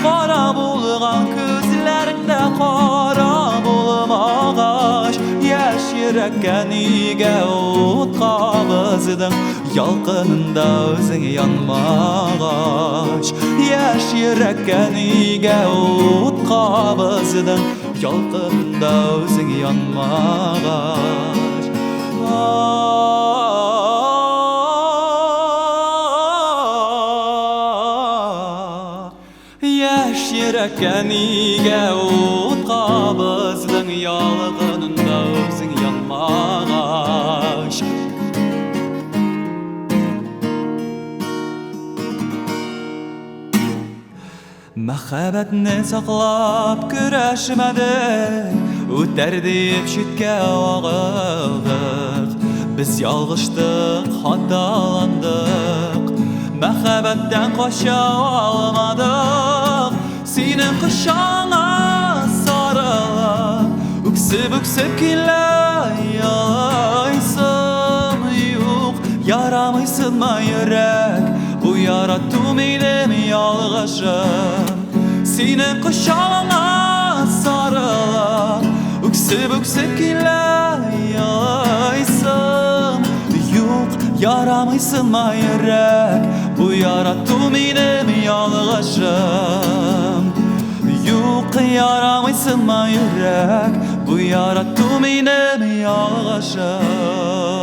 qara bulğan közlərində qara bulmağaç Yaş yürekə nigə ot qabızdın Yalqınında özün yanmağaç Yaş yürekə nigə ot qabızdın Yalqınında özün yanmağaç Yaş yürekə nigə ot qabızdın Yalqınında özün yanmağaç Məxəbətni saqlab görəşmədik Ötər deyib şütkə ağıldıq Biz yalğışdıq, xatalandıq Məxəbətdən qoşa almadıq Sinin qışana sarılıb Üksüb kiləyaysın Yox, yaramıysın mı yürək Bu yarattım idim yalğışım Sinin qışana sarılıb Üksüb kiləyaysın Yox, yaramıysın mı yürək Bu yarattım idim yalğışım Yox, yaramıysın mı yürək Bu yarattım idim yalğışım